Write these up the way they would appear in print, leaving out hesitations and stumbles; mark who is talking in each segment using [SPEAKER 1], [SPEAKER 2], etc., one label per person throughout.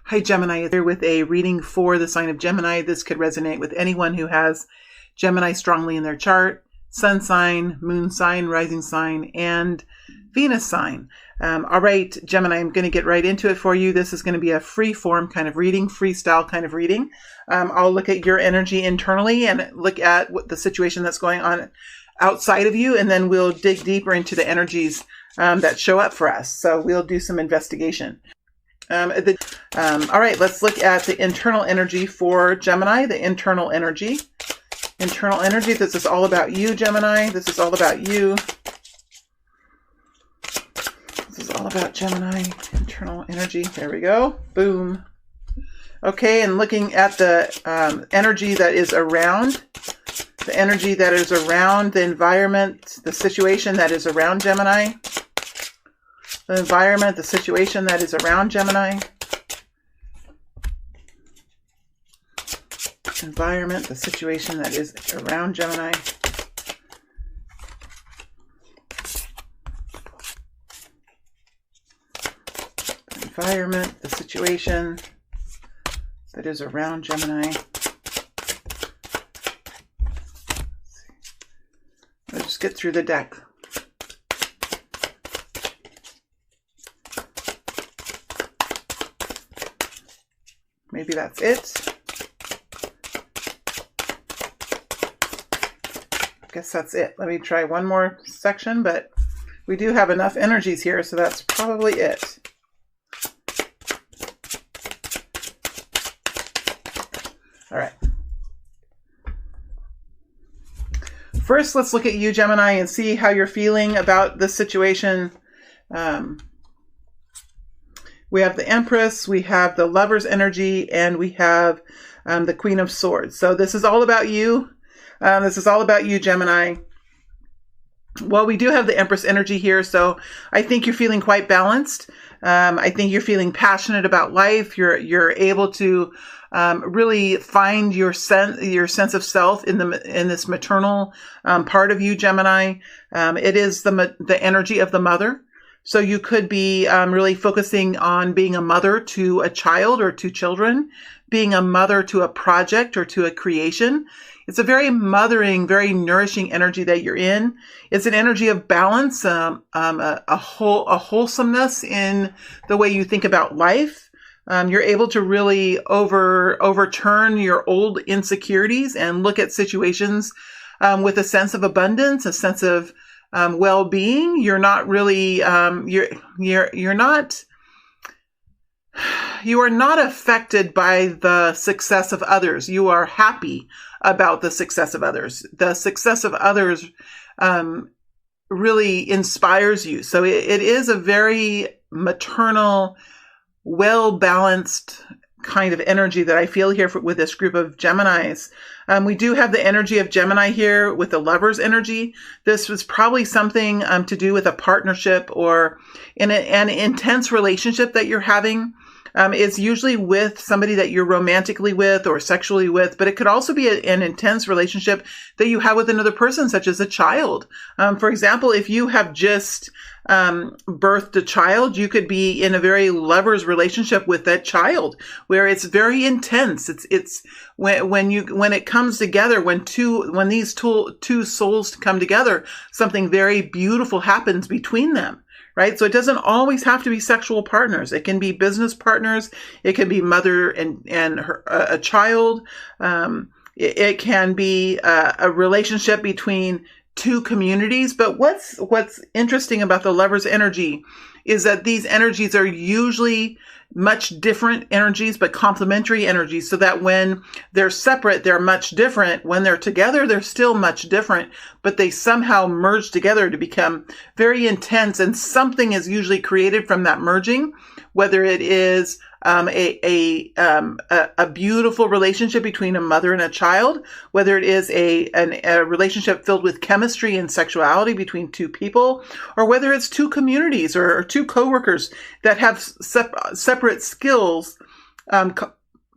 [SPEAKER 1] Hi Gemini, here with a reading for the sign of Gemini. This could resonate with anyone who has Gemini strongly in their chart, sun sign, moon sign, rising sign, and Venus sign. All right, Gemini, I'm going to get right into it for you. This is going to be a free form kind of reading, freestyle kind of reading. I'll look at your energy internally and look at what the situation that's going on outside of you, and then we'll dig deeper into the energies that show up for us. So we'll do some investigation. All right, let's look at the internal energy for Gemini, the internal energy. Internal energy, this is all about you, Gemini. This is all about you. This is all about Gemini, internal energy. There we go. Boom. Okay, and looking at the energy that is around, the energy that is around the environment, the situation that is around Gemini. The environment, the situation that is around Gemini. Environment, the situation that is around Gemini. Environment, the situation that is around Gemini. Let's just get through the deck. Maybe that's it. I guess that's it. Let me try one more section, but we do have enough energies here, so that's probably it. All right. First, let's look at you, Gemini, and see how you're feeling about this situation. We have the Empress, we have the Lover's energy, and we have the Queen of Swords. So this is all about you. This is all about you, Gemini. Well, we do have the Empress energy here, so I think you're feeling quite balanced. I think you're feeling passionate about life. You're able to really find your sense of self in this maternal part of you, Gemini. It is the energy of the mother. So you could be really focusing on being a mother to a child or to children, being a mother to a project or to a creation. It's a very mothering, very nourishing energy that you're in. It's an energy of balance, a wholesomeness in the way you think about life. You're able to really overturn your old insecurities and look at situations with a sense of abundance, a sense of well-being. You're not really, you are not affected by the success of others. You are happy about the success of others. The success of others really inspires you. So it is a very maternal, well-balanced kind of energy that I feel here with this group of Geminis. We do have the energy of Gemini here with the Lover's energy. This was probably something to do with a partnership or in an intense relationship that you're having. It's usually with somebody that you're romantically with or sexually with, but it could also be an intense relationship that you have with another person, such as a child. For example, if you have just birthed a child, you could be in a very lover's relationship with that child, where it's very intense. It's when it comes together, when these two souls come together, something very beautiful happens between them. Right? So it doesn't always have to be sexual partners. It can be business partners. It can be mother and a child. It can be a relationship between two communities. But what's interesting about the Lover's energy is that these energies are usually much different energies, but complementary energies, so that when they're separate, they're much different. When they're together, they're still much different, but they somehow merge together to become very intense. And something is usually created from that merging, whether it is a beautiful relationship between a mother and a child, whether it is a relationship filled with chemistry and sexuality between two people, or whether it's two communities or two coworkers that have separate skills,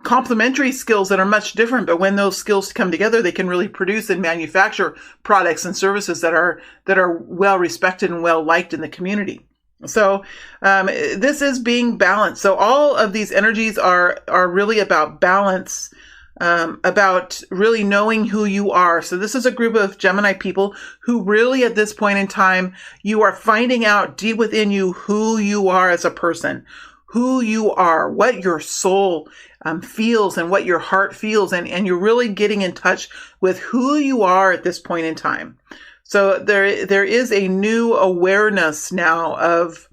[SPEAKER 1] complementary skills that are much different. But when those skills come together, they can really produce and manufacture products and services that are well respected and well liked in the community. So this is being balanced. So all of these energies are really about balance, about really knowing who you are. So this is a group of Gemini people who really at this point in time, you are finding out deep within you who you are as a person, who you are, what your soul feels and what your heart feels. And you're really getting in touch with who you are at this point in time. So there is a new awareness now of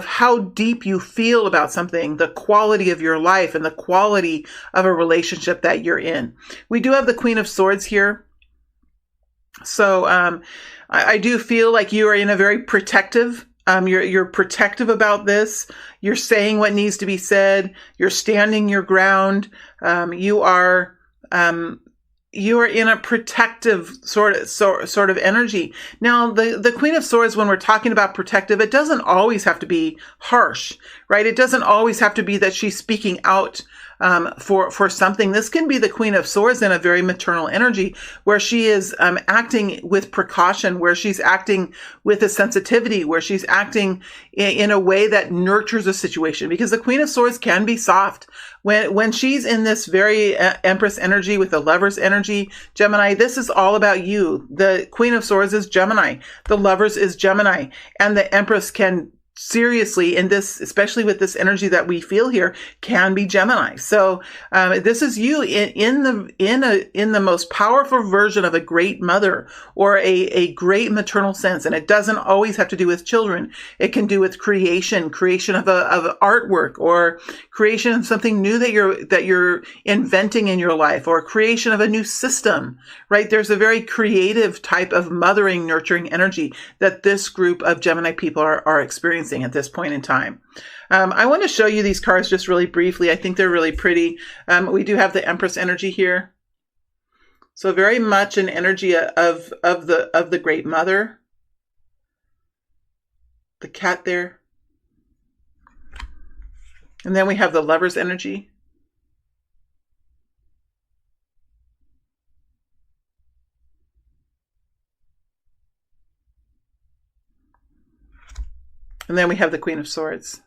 [SPEAKER 1] how deep you feel about something, the quality of your life and the quality of a relationship that you're in. We do have the Queen of Swords here. So I do feel like you are in a very protective. You're protective about this. You're saying what needs to be said. You're standing your ground. You are in a protective sort of energy. Now, the Queen of Swords, when we're talking about protective, it doesn't always have to be harsh, right? It doesn't always have to be that she's speaking out for something. This can be the Queen of Swords in a very maternal energy, where she is acting with precaution, where she's acting with a sensitivity, where she's acting in a way that nurtures a situation. Because the Queen of Swords can be soft. When she's in this very Empress energy with the Lovers energy, Gemini, this is all about you. The Queen of Swords is Gemini. The Lovers is Gemini. And the Empress can seriously, in this, especially with this energy that we feel here, can be Gemini. So this is you in the most powerful version of a great mother, or a great maternal sense. And it doesn't always have to do with children. It can do with creation of artwork, or creation of something new that you're inventing in your life, or creation of a new system, right? There's a very creative type of mothering, nurturing energy that this group of Gemini people are experiencing at this point in time. I want to show you these cards just really briefly. I think they're really pretty. We do have the Empress energy here. So very much an energy of the Great Mother. The cat there. And then we have the Lover's energy. And then we have the Queen of Swords.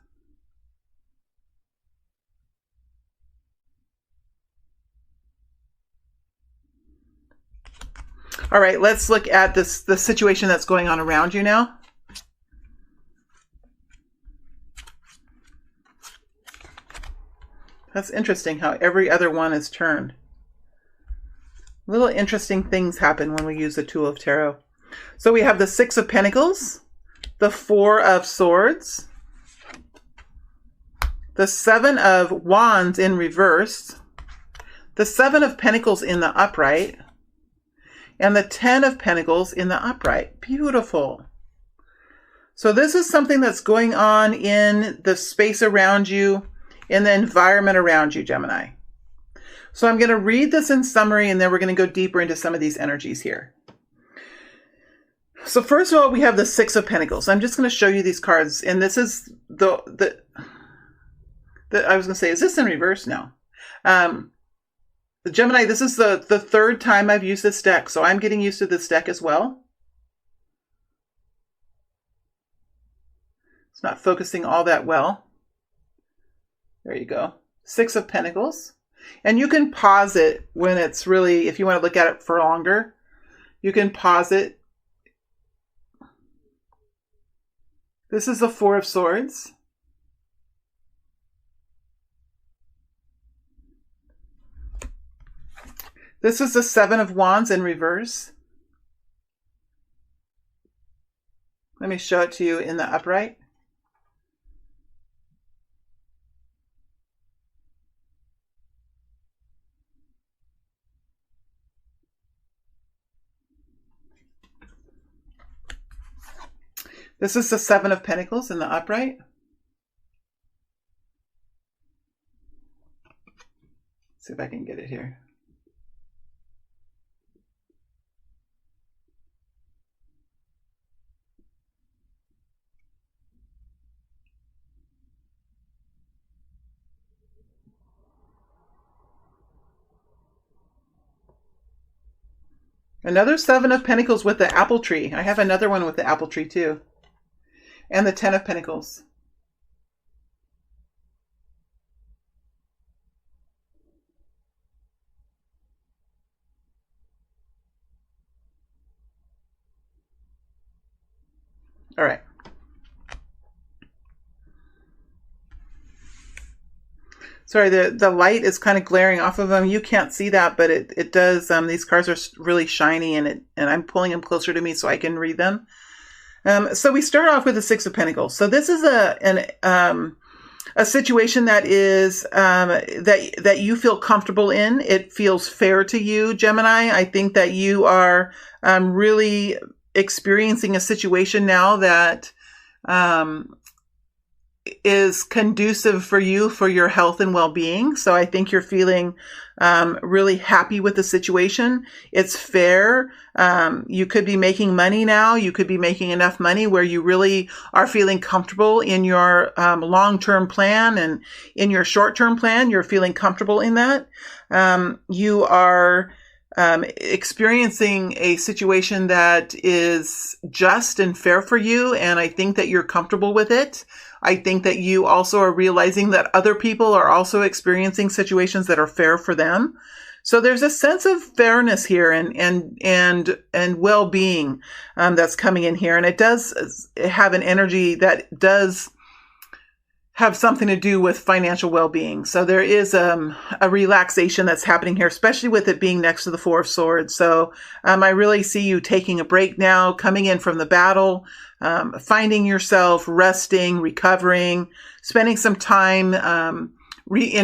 [SPEAKER 1] All right, let's look at the situation that's going on around you now. That's interesting how every other one is turned. Little interesting things happen when we use the tool of tarot. So we have the Six of Pentacles, the Four of Swords, the Seven of Wands in reverse, the Seven of Pentacles in the upright, and the Ten of Pentacles in the upright. Beautiful. So this is something that's going on in the space around you, in the environment around you, Gemini. So I'm going to read this in summary, and then we're going to go deeper into some of these energies here. So first of all, we have the Six of Pentacles. I'm just going to show you these cards. And this is I was going to say, is this in reverse? No. Gemini, this is the third time I've used this deck. So I'm getting used to this deck as well. It's not focusing all that well. There you go. Six of Pentacles. And you can pause it when it's really, if you want to look at it for longer, you can pause it. This is the Four of Swords. This is the Seven of Wands in reverse. Let me show it to you in the upright. This is the Seven of Pentacles in the upright. Let's see if I can get it here. Another Seven of Pentacles with the apple tree. I have another one with the apple tree too. and the Ten of Pentacles. All right. Sorry, the light is kind of glaring off of them. You can't see that, but it does. These cards are really shiny, and I'm pulling them closer to me so I can read them. So we start off with the Six of Pentacles. So this is a situation that is that you feel comfortable in. It feels fair to you, Gemini. I think that you are really experiencing a situation now that is conducive for you, for your health and well-being. So I think you're feeling really happy with the situation. It's fair. You could be making money now. You could be making enough money where you really are feeling comfortable in your long-term plan, and in your short-term plan, you're feeling comfortable in that. You are experiencing a situation that is just and fair for you, and I think that you're comfortable with it. I think that you also are realizing that other people are also experiencing situations that are fair for them. So there's a sense of fairness here and well-being that's coming in here, and it does have an energy that does have something to do with financial well-being. So there is a relaxation that's happening here, especially with it being next to the Four of Swords. So I really see you taking a break now, coming in from the battle, finding yourself, resting, recovering, spending some time in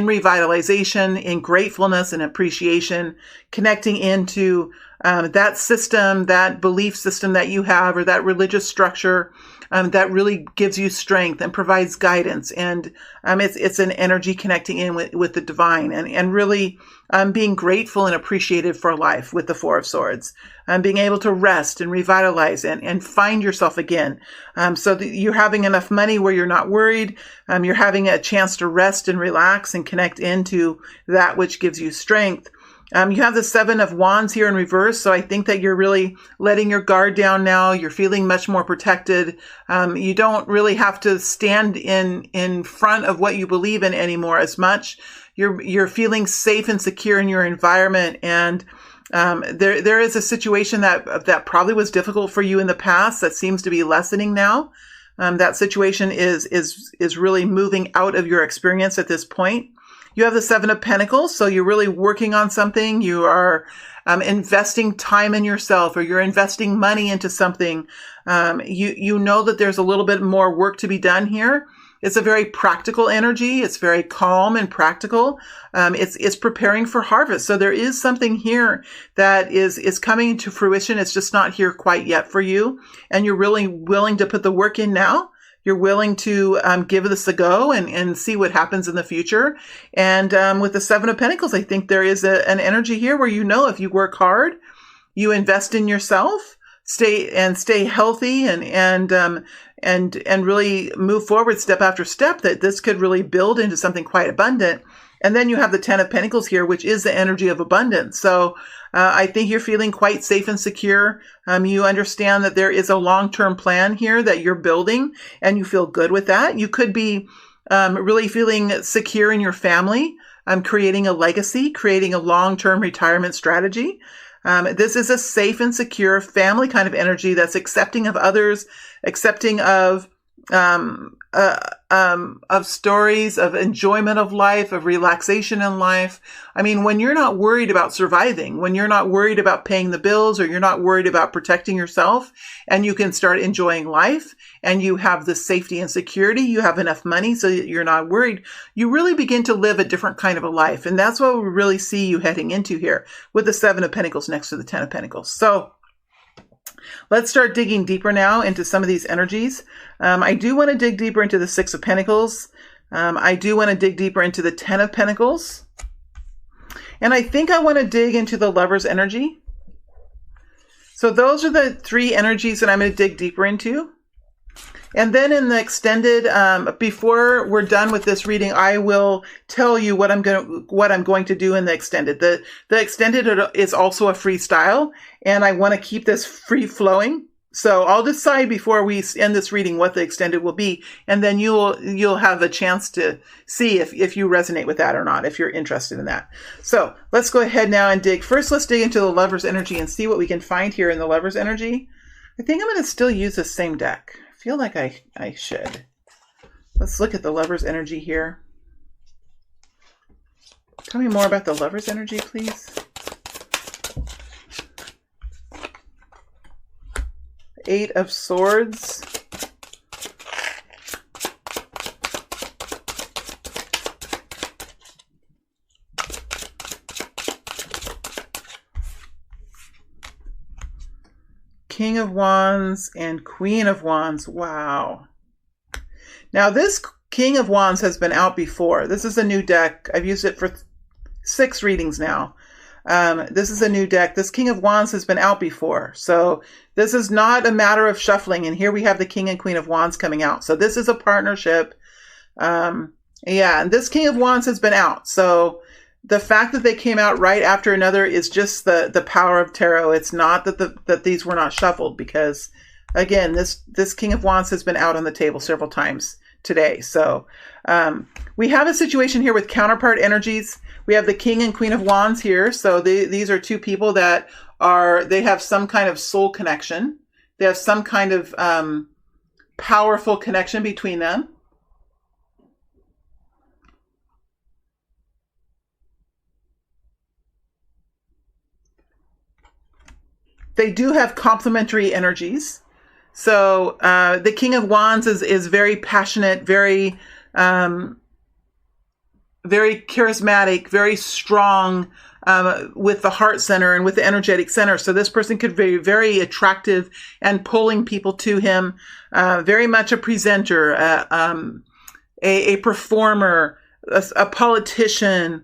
[SPEAKER 1] revitalization, in gratefulness and appreciation, connecting into that system, that belief system that you have, or that religious structure that really gives you strength and provides guidance. And it's an energy connecting in with the divine, and really being grateful and appreciative for life with the Four of Swords, being able to rest and revitalize and find yourself again. So that you're having enough money where you're not worried. You're having a chance to rest and relax and connect into that which gives you strength. You have the Seven of Wands here in reverse, so I think that you're really letting your guard down now. You're feeling much more protected. You don't really have to stand in front of what you believe in anymore as much. You're feeling safe and secure in your environment, and there is a situation that probably was difficult for you in the past that seems to be lessening now. That situation is really moving out of your experience at this point. You have the Seven of Pentacles, so you're really working on something. You are investing time in yourself, or you're investing money into something. You know that there's a little bit more work to be done here. It's a very practical energy. It's very calm and practical. It's preparing for harvest. So there is something here that is coming to fruition. It's just not here quite yet for you. And you're really willing to put the work in now. You're willing to give this a go and see what happens in the future. And with the Seven of Pentacles, I think there is an energy here where you know if you work hard, you invest in yourself, stay healthy, and really move forward step after step, that this could really build into something quite abundant. And then you have the Ten of Pentacles here, which is the energy of abundance. So I think you're feeling quite safe and secure. You understand that there is a long-term plan here that you're building, and you feel good with that. You could be really feeling secure in your family, creating a legacy, creating a long-term retirement strategy. This is a safe and secure family kind of energy that's accepting of others, accepting of stories of enjoyment of life, of relaxation in life. I mean, when you're not worried about surviving, when you're not worried about paying the bills, or you're not worried about protecting yourself, and you can start enjoying life, and you have the safety and security, you have enough money so that you're not worried, you really begin to live a different kind of a life. And that's what we really see you heading into here with the Seven of Pentacles next to the Ten of Pentacles. So let's start digging deeper now into some of these energies. I do want to dig deeper into the Six of Pentacles. I do want to dig deeper into the Ten of Pentacles. And I think I want to dig into the Lover's energy. So those are the three energies that I'm going to dig deeper into. And then in the extended, before we're done with this reading, I will tell you what I'm going to do in the extended. The extended is also a freestyle, and I want to keep this free flowing. So I'll decide before we end this reading what the extended will be, and then you'll have a chance to see if you resonate with that or not, if you're interested in that. So let's go ahead now and dig. First, let's dig into the Lover's energy and see what we can find here in the Lover's energy. I think I'm going to still use the same deck. I feel like I should. Let's look at the Lover's energy here. Tell me more about the Lover's energy, please. Eight of Swords. King of Wands and Queen of Wands. Wow. Now this King of Wands has been out before. This is a new deck. I've used it for 6 readings now. This is a new deck. This King of Wands has been out before. So this is not a matter of shuffling. And here we have the King and Queen of Wands coming out. So this is a partnership. Yeah, and this King of Wands has been out. So the fact that they came out right after another is just the power of tarot. It's not that these were not shuffled, because again, this King of Wands has been out on the table several times today. So we have a situation here with counterpart energies. We have the King and Queen of Wands here. So these are two people that they have some kind of soul connection. They have some kind of powerful connection between them. They do have complementary energies. So the King of Wands is very passionate, very charismatic, very strong with the heart center and with the energetic center. So this person could be very attractive and pulling people to him. Very much a presenter, a performer, a politician,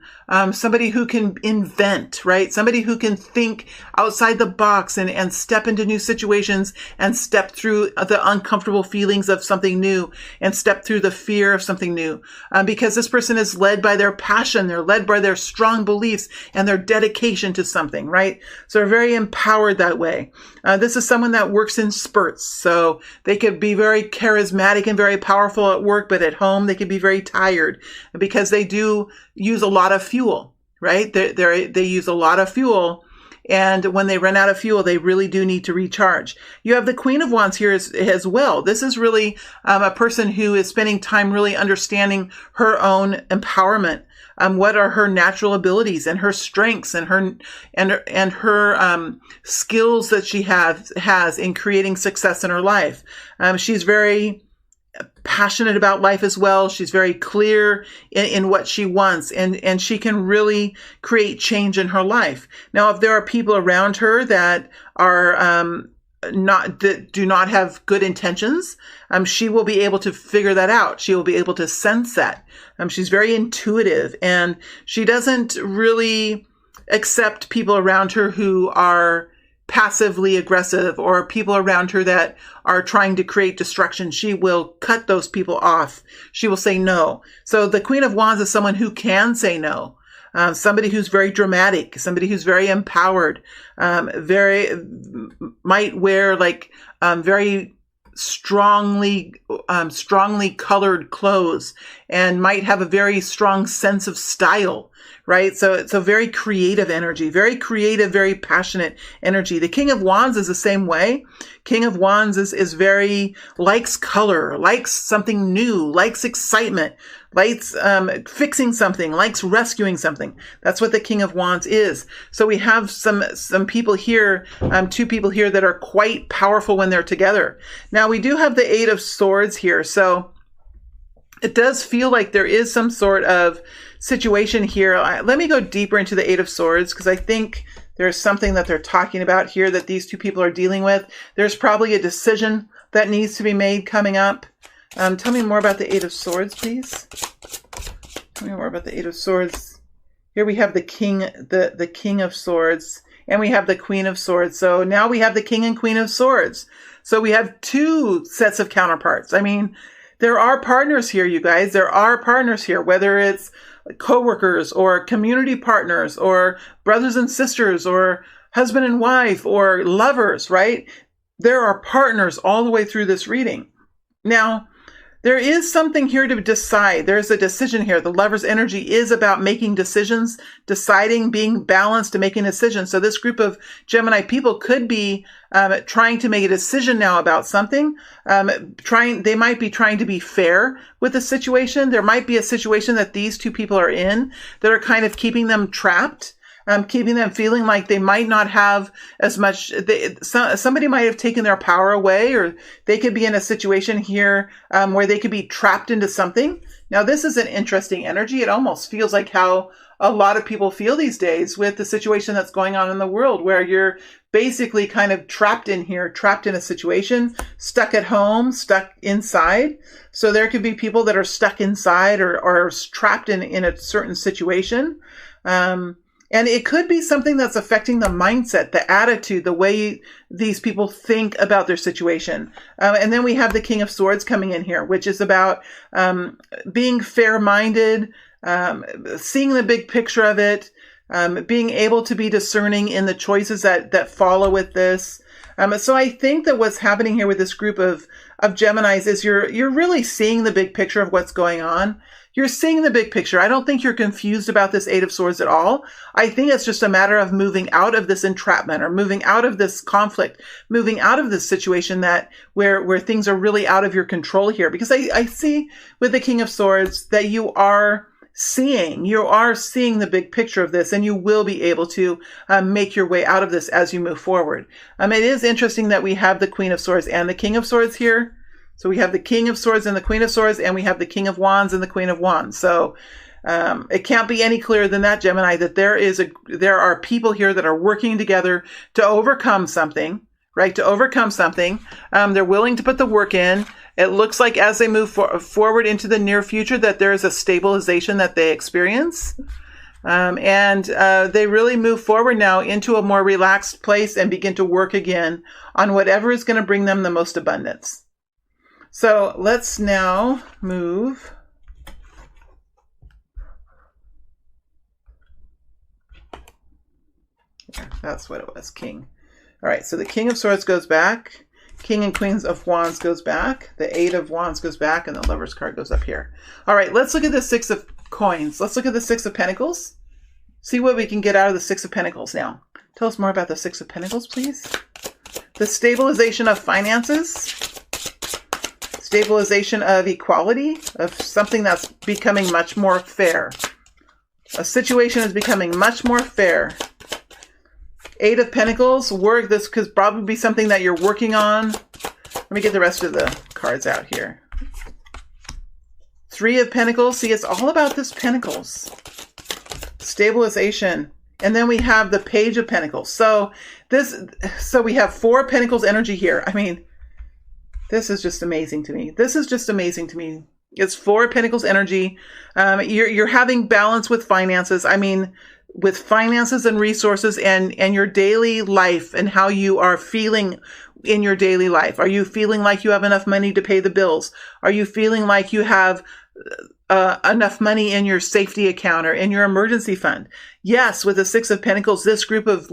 [SPEAKER 1] somebody who can invent, right? Somebody who can think outside the box and step into new situations and step through the uncomfortable feelings of something new and step through the fear of something new. Because this person is led by their passion. They're led by their strong beliefs and their dedication to something, right? So they're very empowered that way. This is someone that works in spurts. So they could be very charismatic and very powerful at work, but at home they could be very tired because they do use a lot of fuel, right? They use a lot of fuel. And when they run out of fuel, they really do need to recharge. You have the Queen of Wands here as well. This is really a person who is spending time really understanding her own empowerment. What are her natural abilities and her strengths and her skills that she has in creating success in her life. She's very passionate about life as well. She's very clear in what she wants, and she can really create change in her life. Now, if there are people around her that are that do not have good intentions, she will be able to figure that out. She will be able to sense that. She's very intuitive, and she doesn't really accept people around her who are passively aggressive or people around her that are trying to create destruction. She will cut those people off. She will say no. So the Queen of Wands is someone who can say no. Somebody who's very dramatic, somebody who's very empowered, might wear like very strongly colored clothes and might have a very strong sense of style, right? So it's a very creative energy, very creative, very passionate energy. The King of Wands is the same way. King of Wands is very, likes color, likes something new, likes excitement, likes fixing something, likes rescuing something. That's what the King of Wands is. So we have some people here, two people here that are quite powerful when they're together. Now we do have the Eight of Swords here. So it does feel like there is some sort of situation here. Let me go deeper into the Eight of Swords, because I think there's something that they're talking about here that these two people are dealing with. There's probably a decision that needs to be made coming up. Tell me more about the Eight of Swords, please. Tell me more about the Eight of Swords. Here we have the King, the King of Swords, and we have the Queen of Swords. So now we have the King and Queen of Swords. So we have two sets of counterparts. I mean, there are partners here, you guys. There are partners here, whether it's coworkers or community partners or brothers and sisters or husband and wife or lovers, right? there are partners all the way through this reading. Now, there is something here to decide. There's a decision here. The Lover's energy is about making decisions, deciding, being balanced, and making decisions. So this group of Gemini people could be trying to make a decision now about something. They might be trying to be fair with the situation. There might be a situation that these two people are in that are kind of keeping them trapped. Keeping them feeling like they might not have as much. Somebody might have taken their power away, or they could be in a situation here where they could be trapped into something. Now, this is an interesting energy. It almost feels like how a lot of people feel these days with the situation that's going on in the world, where you're basically kind of trapped in here, trapped in a situation, stuck at home, stuck inside. So there could be people that are stuck inside or trapped in a certain situation. And it could be something that's affecting the mindset, the attitude, the way these people think about their situation. And then we have the King of Swords coming in here, which is about being fair-minded, seeing the big picture of it, being able to be discerning in the choices that follow with this. So I think that what's happening here with this group of Geminis is you're really seeing the big picture of what's going on. You're seeing the big picture. I don't think you're confused about this Eight of Swords at all. I think it's just a matter of moving out of this entrapment, or moving out of this conflict, moving out of this situation where things are really out of your control here. Because I see with the King of Swords that you are seeing the big picture of this, and you will be able to make your way out of this as you move forward. It is interesting that we have the Queen of Swords and the King of Swords here. So we have the King of Swords and the Queen of Swords, and we have the King of Wands and the Queen of Wands. So it can't be any clearer than that, Gemini, that there are people here that are working together to overcome something, right? To overcome something. They're willing to put the work in. It looks like as they move forward into the near future that there is a stabilization that they experience. And they really move forward now into a more relaxed place and begin to work again on whatever is going to bring them the most abundance. So let's now move. That's what it was, King. All right, so the King of Swords goes back. King and Queens of Wands goes back. The Eight of Wands goes back, and the Lover's card goes up here. All right, let's look at the Six of Coins. Let's look at the Six of Pentacles. See what we can get out of the Six of Pentacles now. Tell us more about the Six of Pentacles, please. The stabilization of finances. Stabilization of equality, of something that's becoming much more fair. A situation is becoming much more fair. Eight of Pentacles, this could probably be something that you're working on. Let me get the rest of the cards out here. Three of Pentacles, see, it's all about this Pentacles. Stabilization. And then we have the Page of Pentacles. So we have Four Pentacles energy here. I mean, this is just amazing to me. This is just amazing to me. It's Four Pentacles energy. You're having balance with finances. I mean, with finances and resources and your daily life and how you are feeling in your daily life. Are you feeling like you have enough money to pay the bills? Are you feeling like you have enough money in your safety account or in your emergency fund? Yes, with the Six of Pentacles, this group of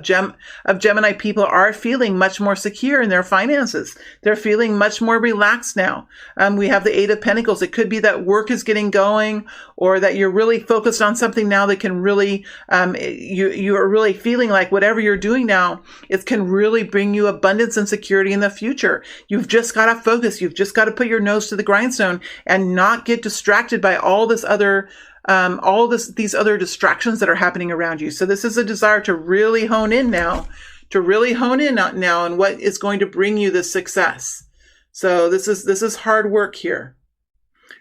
[SPEAKER 1] Gemini people are feeling much more secure in their finances. They're feeling much more relaxed now. We have the Eight of Pentacles. It could be that work is getting going, or that you're really focused on something now that can really, you are really feeling like whatever you're doing now, it can really bring you abundance and security in the future. You've just got to focus. You've just got to put your nose to the grindstone and not get distracted by all this other these other distractions that are happening around you. So this is a desire to really hone in now, on what is going to bring you the success. So this is hard work here.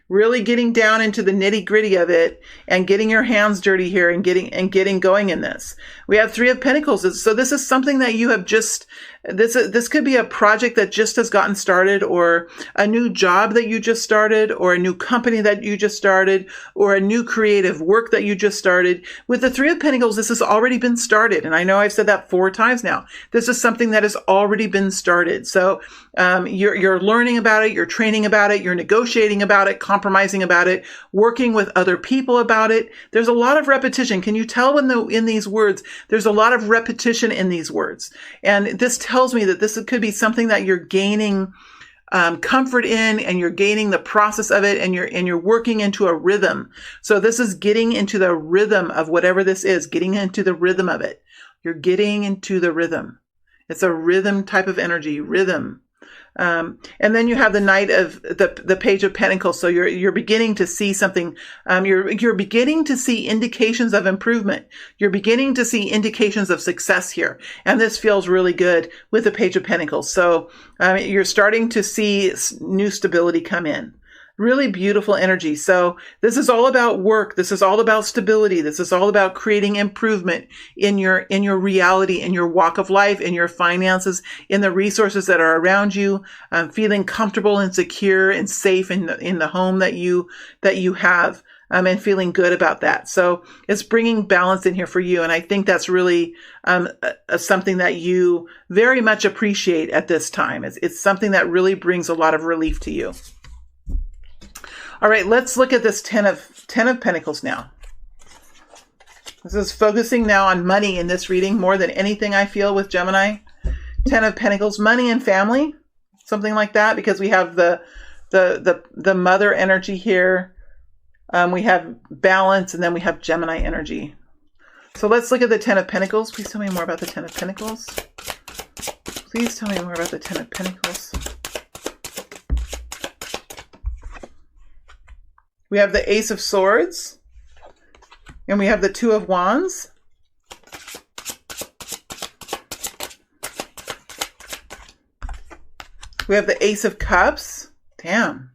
[SPEAKER 1] Really getting down into the nitty gritty of it and getting your hands dirty here and getting going in this. We have Three of Pentacles. So this is something that you have just, this could be a project that just has gotten started, or a new job that you just started, or a new company that you just started, or a new creative work that you just started. With the Three of Pentacles, this has already been started. And I know I've said that 4 times now. This is something that has already been started. So you're learning about it, you're training about it, you're negotiating about it compromising about it, working with other people about it. There's a lot of repetition. Can you tell in these words, there's a lot of repetition in these words. And this tells me that this could be something that you're gaining comfort in, and you're gaining the process of it, and you're working into a rhythm. So this is getting into the rhythm of whatever this is, getting into the rhythm of it. You're getting into the rhythm. It's a rhythm type of energy, rhythm. And then you have the Knight of the Page of Pentacles. So you're beginning to see something. You're beginning to see indications of improvement. You're beginning to see indications of success here. And this feels really good with the Page of Pentacles. So you're starting to see new stability come in. Really beautiful energy. So this is all about work. This is all about stability. This is all about creating improvement in your reality, in your walk of life, in your finances, in the resources that are around you, feeling comfortable and secure and safe in the home that you have, and feeling good about that. So it's bringing balance in here for you. And I think that's really something that you very much appreciate at this time. It's something that really brings a lot of relief to you. All right, let's look at this Ten of Pentacles now. This is focusing now on money in this reading more than anything I feel with Gemini. Ten of Pentacles, money and family, something like that, because we have the mother energy here. We have balance, and then we have Gemini energy. So let's look at the Ten of Pentacles. Please tell me more about the Ten of Pentacles. Please tell me more about the Ten of Pentacles. We have the Ace of Swords, and we have the Two of Wands. We have the Ace of Cups. Damn.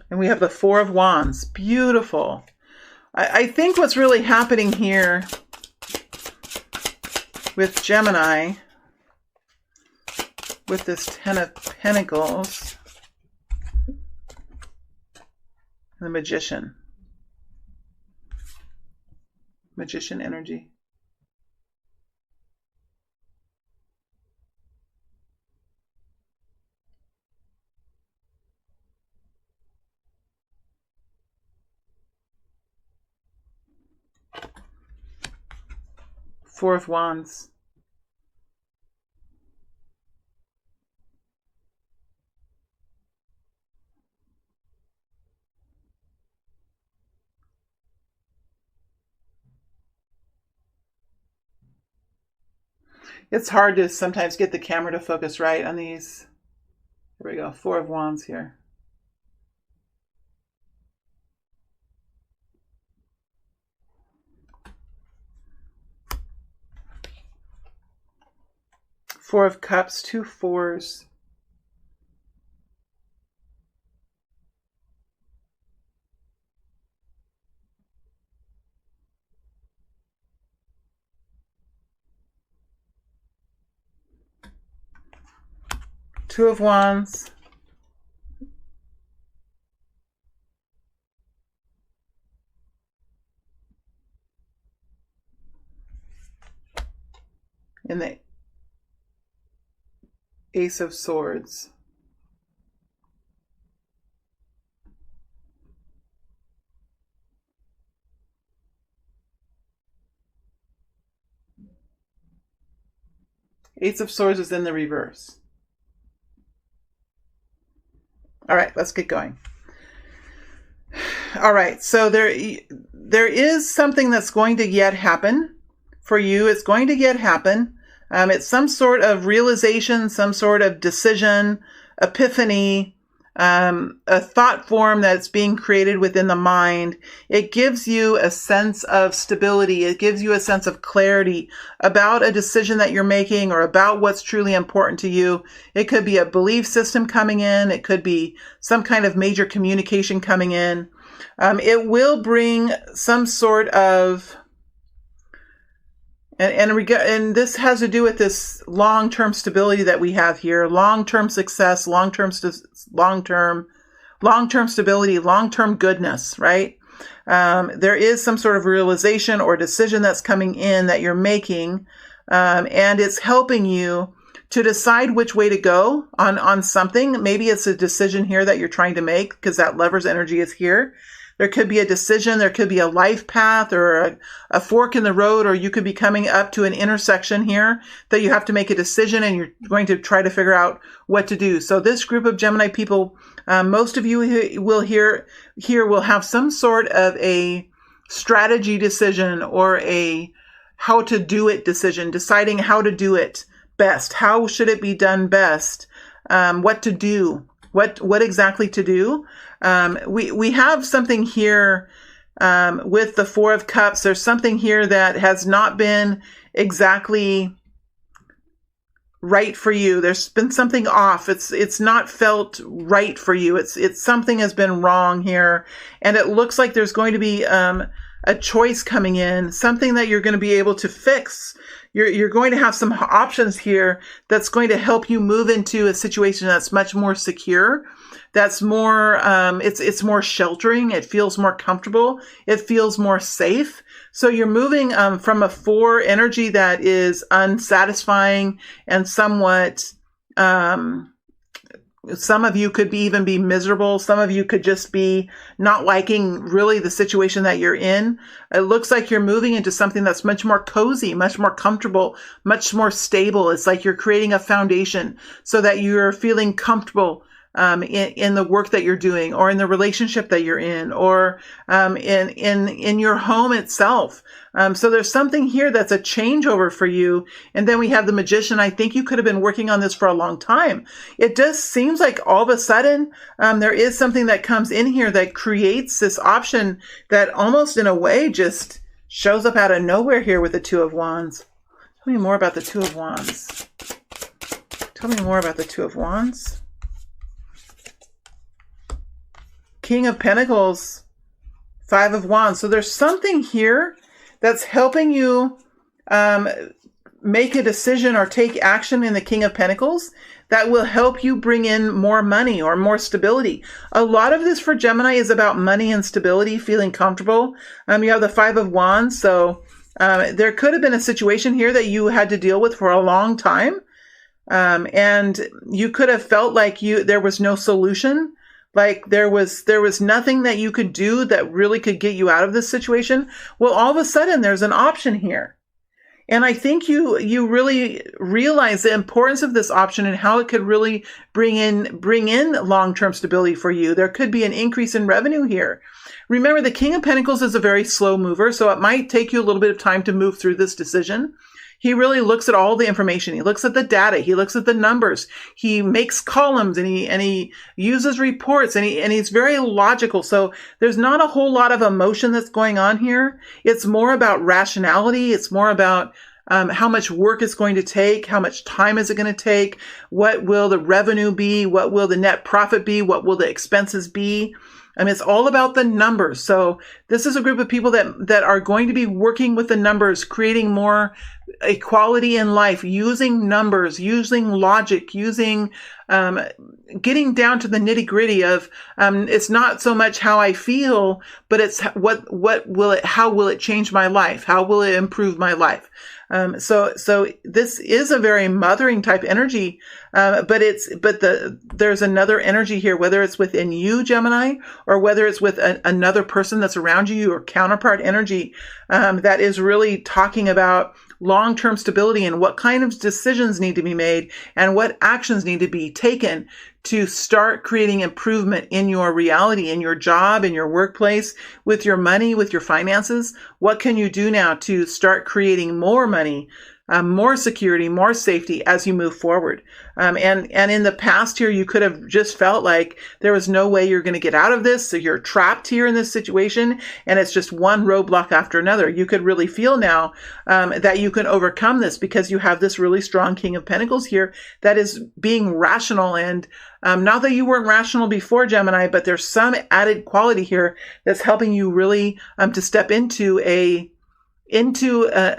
[SPEAKER 1] And we have the Four of Wands. Beautiful. I think what's really happening here with Gemini, with this Ten of Pentacles, the Magician energy. Four of Wands. It's hard to sometimes get the camera to focus right on these. Here we go. Four of Wands here. Four of Cups, two fours. Two of Wands. And the Ace of Swords. Ace of Swords is in the reverse. All right, let's get going. All right, so there is something that's going to yet happen for you. It's going to yet happen. It's some sort of realization, some sort of decision, epiphany, a thought form that's being created within the mind. It gives you a sense of stability. It gives you a sense of clarity about a decision that you're making or about what's truly important to you. It could be a belief system coming in. It could be some kind of major communication coming in. It will bring some sort of, and this has to do with this long-term stability that we have here, long-term success, long-term stability, long-term goodness, right? There is some sort of realization or decision that's coming in that you're making, and it's helping you to decide which way to go on something. Maybe it's a decision here that you're trying to make because that Lover's energy is here. There could be a decision, there could be a life path or a fork in the road, or you could be coming up to an intersection here that you have to make a decision and you're going to try to figure out what to do. So this group of Gemini people, most of you will have some sort of a strategy decision or a how to do it decision, deciding how to do it best. How should it be done best? What to do? What exactly to do? We have something here with the Four of Cups. There's something here that has not been exactly right for you. There's been something off. It's not felt right for you. It's something has been wrong here, and it looks like there's going to be a choice coming in, something that you're going to be able to fix. You're going to have some options here that's going to help you move into a situation that's much more secure, that's more, it's more sheltering. It feels more comfortable. It feels more safe. So you're moving from a 4 energy that is unsatisfying and somewhat, some of you could even be miserable. Some of you could just be not liking really the situation that you're in. It looks like you're moving into something that's much more cozy, much more comfortable, much more stable. It's like you're creating a foundation so that you're feeling comfortable in the work that you're doing, or in the relationship that you're in, or in your home itself. So there's something here that's a changeover for you. And then we have the Magician. I think you could have been working on this for a long time. It just seems like all of a sudden there is something that comes in here that creates this option that almost in a way just shows up out of nowhere here with the Two of Wands. Tell me more about the Two of Wands. Tell me more about the Two of Wands. King of Pentacles, Five of Wands. So there's something here that's helping you make a decision or take action in the King of Pentacles that will help you bring in more money or more stability. A lot of this for Gemini is about money and stability, feeling comfortable. You have the Five of Wands. So there could have been a situation here that you had to deal with for a long time. And you could have felt like there was no solution. Like there was nothing that you could do that really could get you out of this situation. Well, all of a sudden there's an option here. And I think you really realize the importance of this option and how it could really bring in long-term stability for you. There could be an increase in revenue here. Remember, the King of Pentacles is a very slow mover, so it might take you a little bit of time to move through this decision. He really looks at all the information. He looks at the data. He looks at the numbers. He makes columns and he uses reports and he's very logical. So there's not a whole lot of emotion that's going on here. It's more about rationality. It's more about how much work it's going to take, how much time is it going to take, what will the revenue be, what will the net profit be, what will the expenses be. I mean, it's all about the numbers. So this is a group of people that are going to be working with the numbers, creating more equality in life, using numbers, using logic, using getting down to the nitty gritty of it's not so much how I feel, but it's how will it change my life? How will it improve my life? So this is a very mothering type energy, but there's another energy here, whether it's within you, Gemini, or whether it's with another person that's around you, or counterpart energy, that is really talking about long-term stability and what kind of decisions need to be made and what actions need to be taken to start creating improvement in your reality, in your job, in your workplace, with your money, with your finances. What can you do now to start creating more money, more security, more safety as you move forward? And in the past here, you could have just felt like there was no way you're going to get out of this. So you're trapped here in this situation and it's just one roadblock after another. You could really feel now that you can overcome this because you have this really strong King of Pentacles here that is being rational. And not that you weren't rational before, Gemini, but there's some added quality here that's helping you really to step into a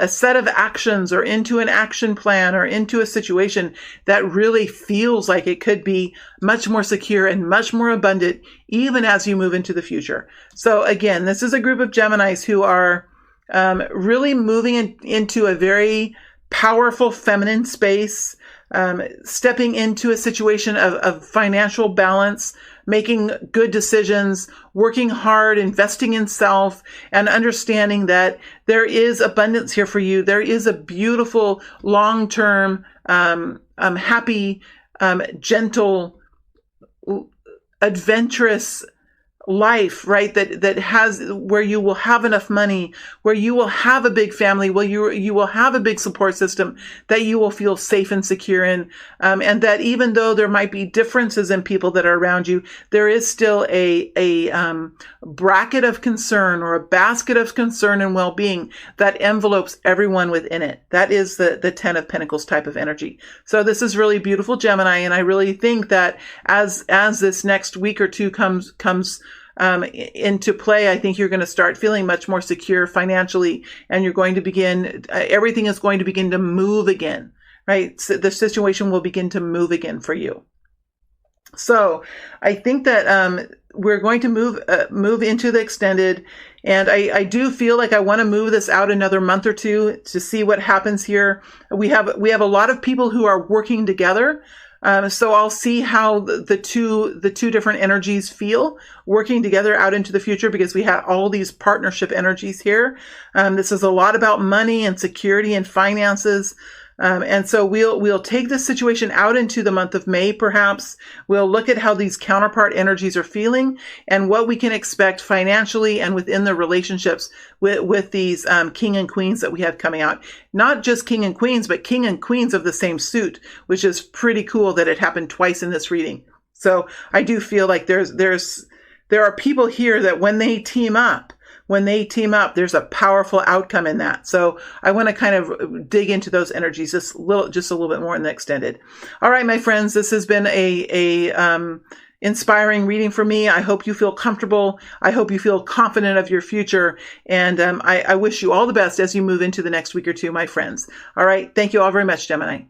[SPEAKER 1] set of actions, or into an action plan, or into a situation that really feels like it could be much more secure and much more abundant, even as you move into the future. So again, this is a group of Geminis who are really moving into a very powerful feminine space, stepping into a situation of financial balance, making good decisions, working hard, investing in self, and understanding that there is abundance here for you. There is a beautiful, long-term, happy, gentle, adventurous life, right? That has, where you will have enough money, where you will have a big family, where you will have a big support system that you will feel safe and secure in, and that even though there might be differences in people that are around you, there is still a bracket of concern, or a basket of concern and well-being that envelopes everyone within it. That is the 10 of Pentacles type of energy. So this is really beautiful, Gemini, and I really think that as this next week or two comes into play, I think you're going to start feeling much more secure financially, and you're going to begin, everything is going to begin to move again, right? So the situation will begin to move again for you. So I think that we're going to move into the extended, and I do feel like I want to move this out another month or two to see what happens here. We have a lot of people who are working together. So I'll see how the two different energies feel working together out into the future, because we have all these partnership energies here. This is a lot about money and security and finances. And so we'll take this situation out into the month of May, perhaps. We'll look at how these counterpart energies are feeling and what we can expect financially and within the relationships with these king and queens that we have coming out. Not just king and queens, but king and queens of the same suit, which is pretty cool that it happened twice in this reading. So I do feel like there are people here that when they team up, there's a powerful outcome in that. So I want to kind of dig into those energies just a little bit more in the extended. All right, my friends, this has been a inspiring reading for me. I hope you feel comfortable. I hope you feel confident of your future. And I wish you all the best as you move into the next week or two, my friends. All right. Thank you all very much, Gemini.